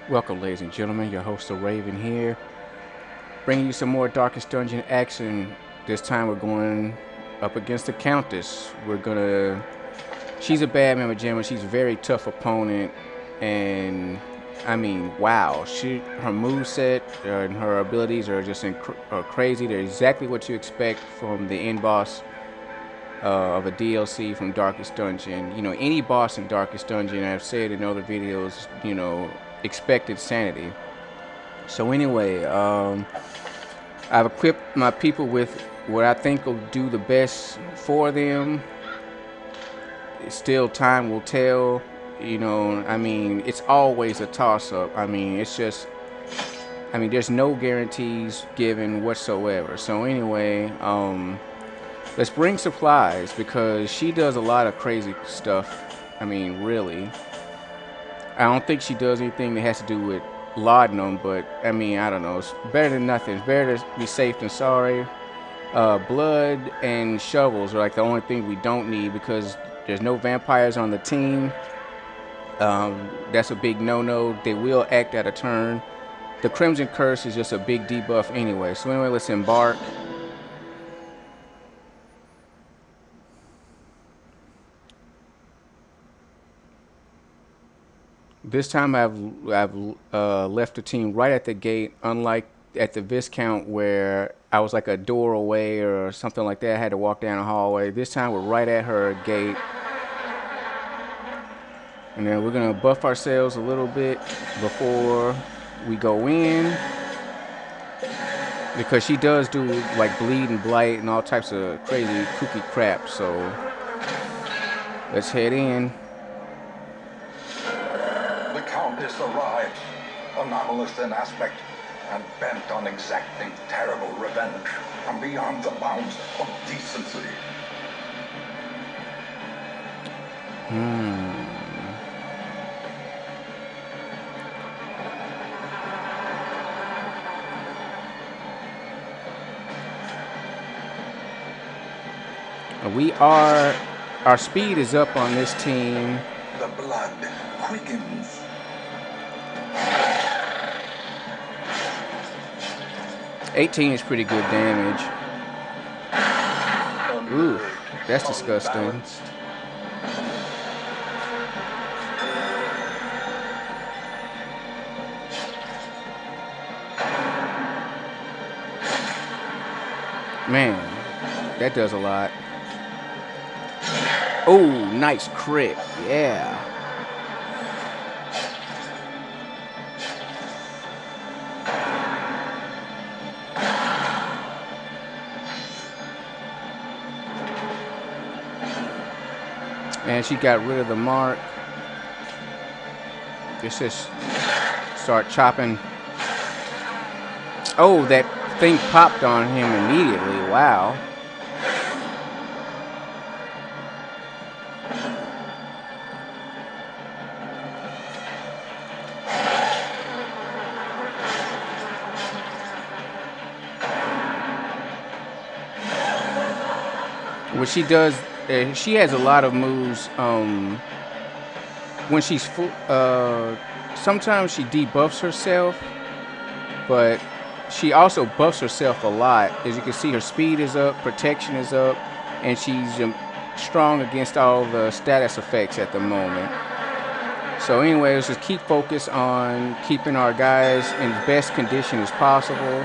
Welcome, ladies and gentlemen. Your host, The Raven, here, bringing you some more Darkest Dungeon action. This time, we're going up against the Countess. She's a bad mamma jamma. She's a very tough opponent, and I mean, wow. Her moveset and her abilities are just are crazy. They're exactly what you expect from the end boss of a DLC from Darkest Dungeon. Any boss in Darkest Dungeon, I've said in other videos, expect insanity. So anyway, I've equipped my people with what I think will do the best for them. Still, time will tell. It's always a toss-up. There's no guarantees given whatsoever. So anyway, let's bring supplies because she does a lot of crazy stuff. Really. I don't think she does anything that has to do with laudanum, but I don't know. It's better than nothing. It's better to be safe than sorry. Blood and shovels are like the only thing we don't need because there's no vampires on the team. That's a big no-no. They will act out of turn. The Crimson Curse is just a big debuff anyway. So anyway, let's embark. This time I've left the team right at the gate, unlike at the Viscount where I was like a door away or something like that. I had to walk down a hallway. This time we're right at her gate. And then we're going to buff ourselves a little bit before we go in. Because she does do like bleed and blight and all types of crazy kooky crap. So let's head in. The Countess arrives, anomalous in aspect, and bent on exacting terrible revenge from beyond the bounds of decency. Our speed is up on this team. The blood quickens. $18 is pretty good damage. Ooh, that's disgusting. Man, that does a lot. Oh, nice crit. Yeah. And she got rid of the mark. Let's just start chopping. Oh, that thing popped on him immediately. Wow. What she does, she has a lot of moves. When she's full, sometimes she debuffs herself, but she also buffs herself a lot. As you can see, her speed is up, protection is up, and she's strong against all the status effects at the moment. So anyway, let's just keep focused on keeping our guys in the best condition as possible.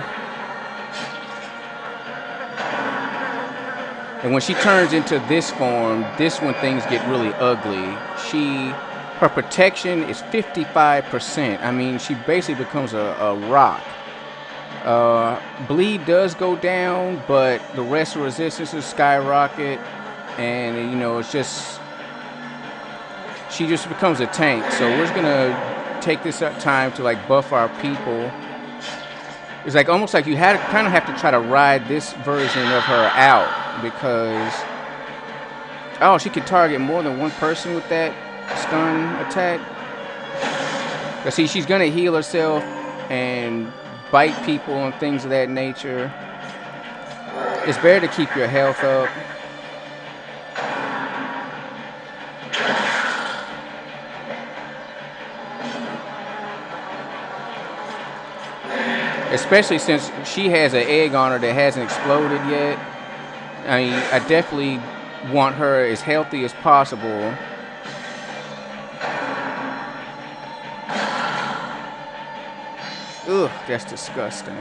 And when she turns into this form, this when things get really ugly. Her protection is 55%. She basically becomes a rock. Bleed does go down, but the rest of resistances skyrocket, and it's just she just becomes a tank. So we're just gonna take this time to like buff our people. It's like almost like you kind of have to try to ride this version of her out because she can target more than one person with that stun attack. But see, she's gonna heal herself and bite people and things of that nature. It's better to keep your health up. especially since she has an egg on her that hasn't exploded yet. I mean, I definitely want her as healthy as possible. Ugh, that's disgusting.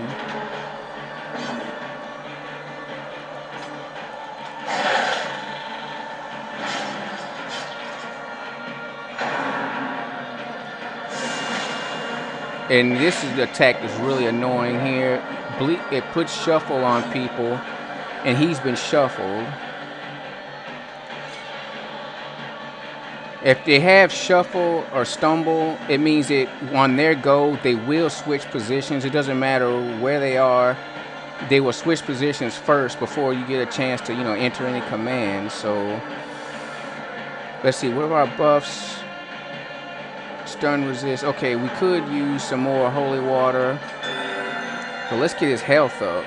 And this is the attack that's really annoying here. It puts shuffle on people, and he's been shuffled. If they have shuffle or stumble, it means that on their go, they will switch positions. It doesn't matter where they are. They will switch positions first before you get a chance to, enter any commands. So, let's see, what are our buffs? Stun resist. Okay, we could use some more holy water. But let's get his health up.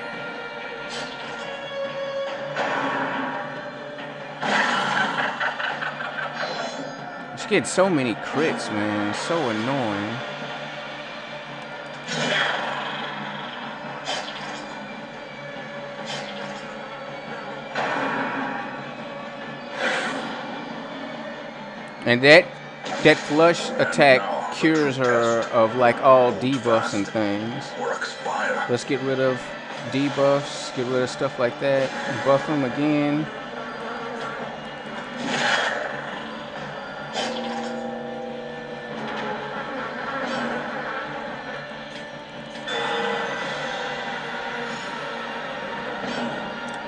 He's getting so many crits, man. It's so annoying. And that flush attack cures her of like all debuffs and things. Let's get rid of debuffs, get rid of stuff like that, buff them again.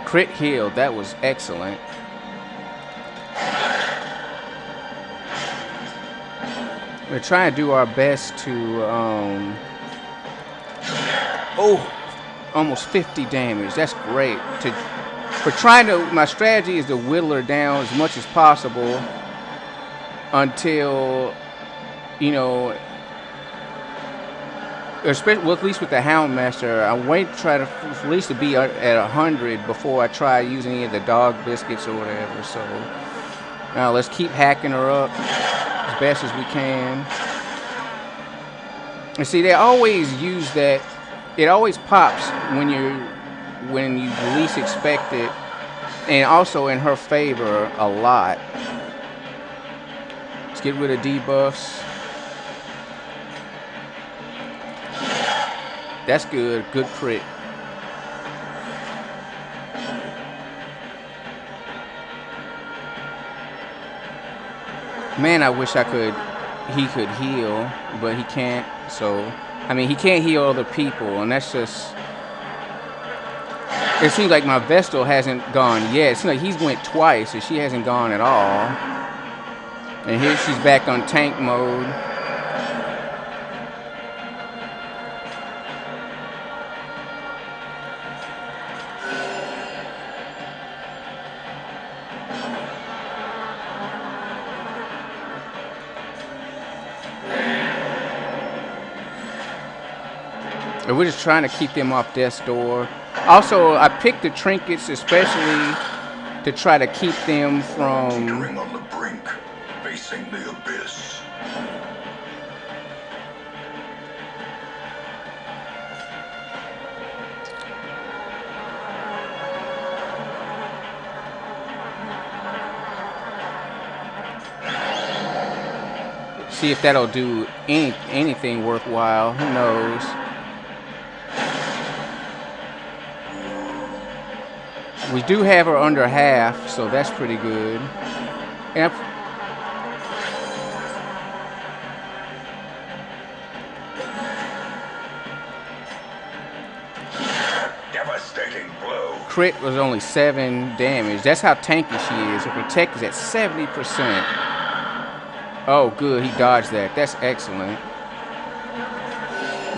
Crit heal, that was excellent. We're trying to do our best to, almost 50 damage. That's great. My strategy is to whittle her down as much as possible until, especially, well, at least with the Houndmaster, I wait to try to at least to be at 100 before I try using any of the dog biscuits or whatever. So now let's keep hacking her up as best as we can. And see, they always use that. It always pops when you least expect it, and also in her favor a lot. Let's get rid of debuffs. That's good. Good crit. Man, I wish he could heal, but he can't. So, I mean, he can't heal other people, and that's just... It seems like my Vestal hasn't gone yet. It seems like he's went twice, and she hasn't gone at all. And here she's back on tank mode. And we're just trying to keep them off death's door. Also, I picked the trinkets especially to try to keep them from... Teetering on the brink, facing the abyss. See if that'll do anything worthwhile. Who knows? We do have her under half, so that's pretty good. And Devastating blow. Crit was only 7 damage. That's how tanky she is. Her protect is at 70%. Oh, good. He dodged that. That's excellent.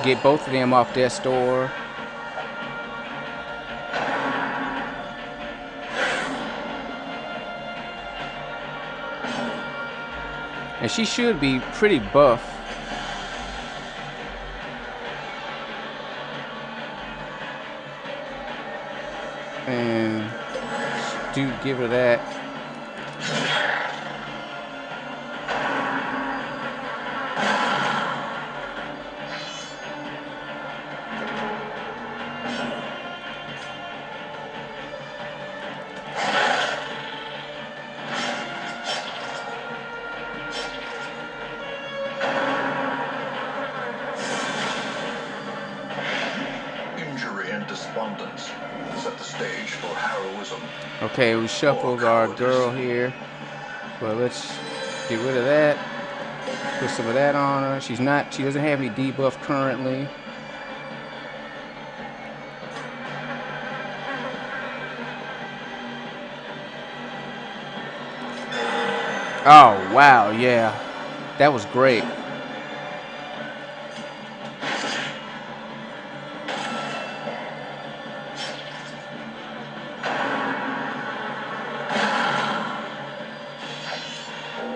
Get both of them off death's door. And she should be pretty buff. And do give her that. despondence set the stage for heroism. Okay, we shuffled our girl here. But let's get rid of that. Put some of that on her. She doesn't have any debuff currently. Oh, wow, yeah. That was great.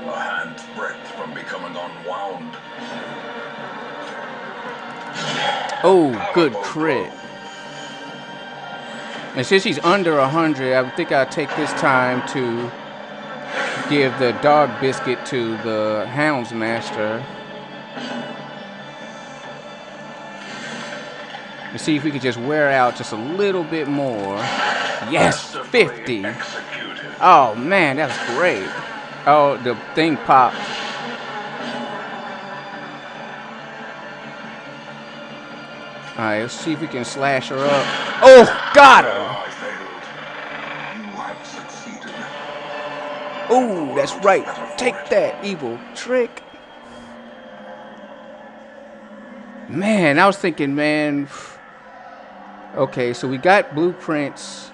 A hand's breadth from becoming unwound. Oh, good crit. And since she's under 100, I think I'll take this time to give the dog biscuit to the Houndsmaster. And see if we could just wear out just a little bit more. Yes, 50. Oh, man, that was great. Oh, the thing popped. All right, let's see if we can slash her up. Oh, got her. Oh, that's right. Take that, evil trick. Man, I was thinking, man. Okay, so we got blueprints,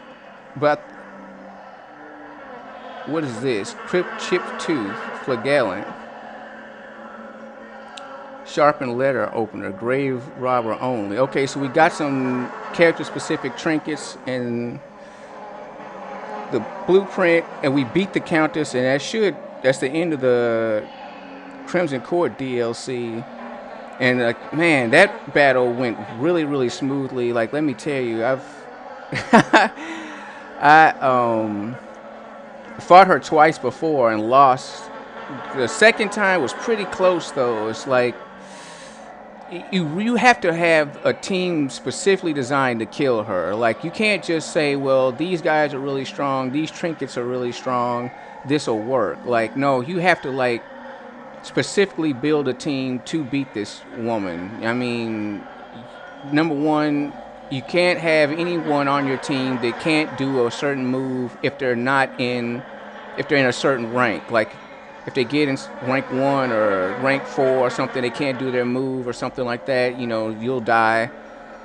but what is this? Crypt chip tooth, flagellant. Sharpened letter opener, grave robber only. Okay, so we got some character-specific trinkets and the blueprint, and we beat the Countess, and that's the end of the Crimson Court DLC. And man, that battle went really, really smoothly. Like, let me tell you, I fought her twice before and lost. The second time was pretty close, though. It's like you have to have a team specifically designed to kill her. Like, you can't just say, well, these guys are really strong, these trinkets are really strong, this'll work. Like, no, you have to, like, specifically build a team to beat this woman. I mean, number one, you can't have anyone on your team that can't do a certain move if they're in a certain rank. Like, if they get in rank 1 or rank 4 or something, they can't do their move or something like that, you'll die.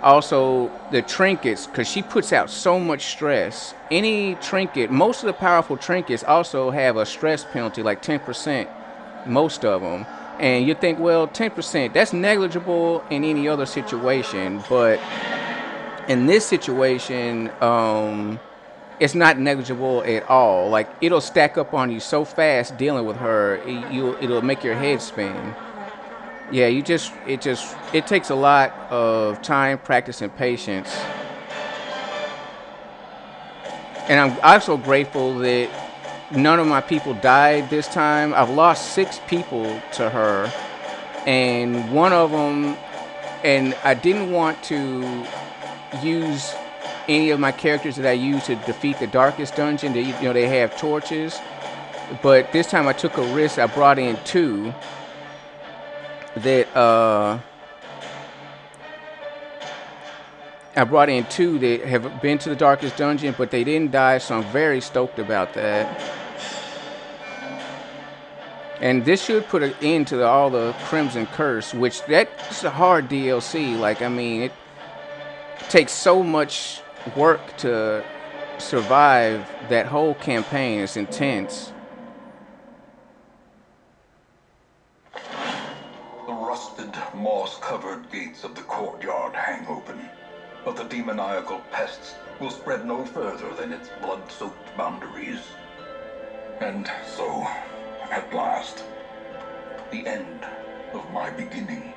Also, the trinkets, because she puts out so much stress. Any trinket, most of the powerful trinkets also have a stress penalty, like 10%, most of them. And you think, well, 10%, that's negligible in any other situation. But in this situation, it's not negligible at all. Like, it'll stack up on you so fast dealing with her, it'll make your head spin. Yeah, it takes a lot of time, practice, and patience. And I'm also grateful that none of my people died this time. I've lost 6 people to her, and one of them, and I didn't want to use any of my characters that I used to defeat the darkest dungeon. They have torches, but this time I took a risk. I brought in 2 that have been to the darkest dungeon, but they didn't die, so I'm very stoked about that. And this should put an end to all the Crimson Curse, which that's a hard DLC. Like, I mean, it takes so much work to survive that whole campaign. It's intense. The rusted, moss-covered gates of the courtyard hang open, but the demoniacal pests will spread no further than its blood-soaked boundaries. And so, at last, the end of my beginning.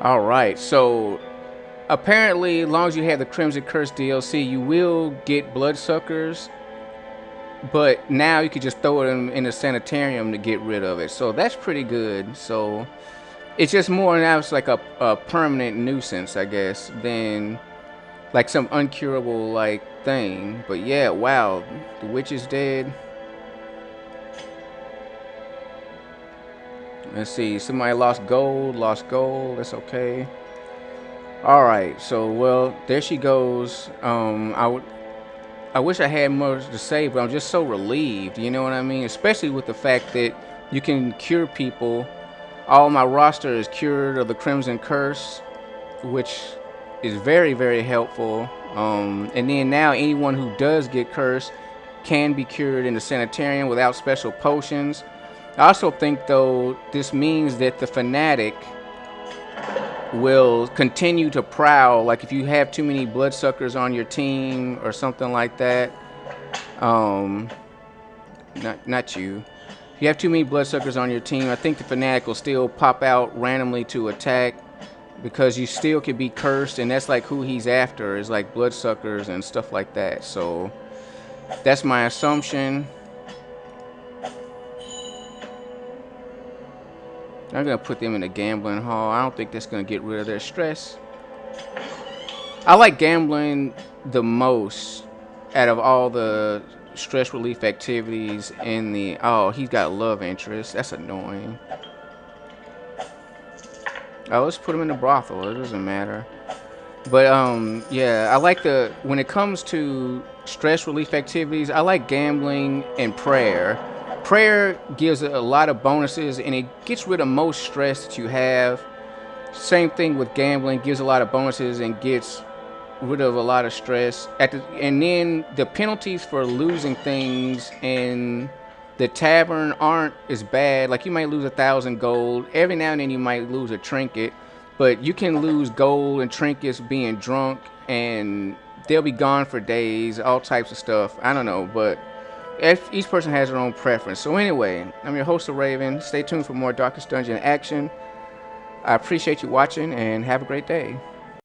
All right, so apparently, as long as you have the Crimson Curse DLC, you will get bloodsuckers, but now you can just throw it in a sanitarium to get rid of it. So that's pretty good. So it's just more now, it's like a permanent nuisance, I guess, than like some uncurable like thing. But yeah, wow, the witch is dead. Let's see, somebody lost gold, that's okay. All right, so well, there she goes. I wish I had more to say, but I'm just so relieved. You know what I mean? Especially with the fact that you can cure people. All my roster is cured of the Crimson Curse, which is very, very helpful. And then now anyone who does get cursed can be cured in the sanitarium without special potions. I also think, though, this means that the fanatic will continue to prowl. Like if you have too many bloodsuckers on your team or something like that. Not you. If you have too many bloodsuckers on your team, I think the fanatic will still pop out randomly to attack, because you still could be cursed, and that's like who he's after, is like bloodsuckers and stuff like that. So that's my assumption. I'm gonna put them in the gambling hall. I don't think that's gonna get rid of their stress. I like gambling the most out of all the stress relief activities in the... Oh, he's got a love interest. That's annoying. Oh, let's put him in the brothel. It doesn't matter. But yeah, I like the... When it comes to stress relief activities, I like gambling and prayer. Prayer gives a lot of bonuses, and it gets rid of most stress that you have. Same thing with gambling, gives a lot of bonuses and gets rid of a lot of stress. And then the penalties for losing things in the tavern aren't as bad. Like you might lose 1,000 gold. Every now and then you might lose a trinket, but you can lose gold and trinkets being drunk, and they'll be gone for days. All types of stuff. I don't know, but each person has their own preference. So anyway, I'm your host, Raven. Stay tuned for more Darkest Dungeon action. I appreciate you watching, and have a great day.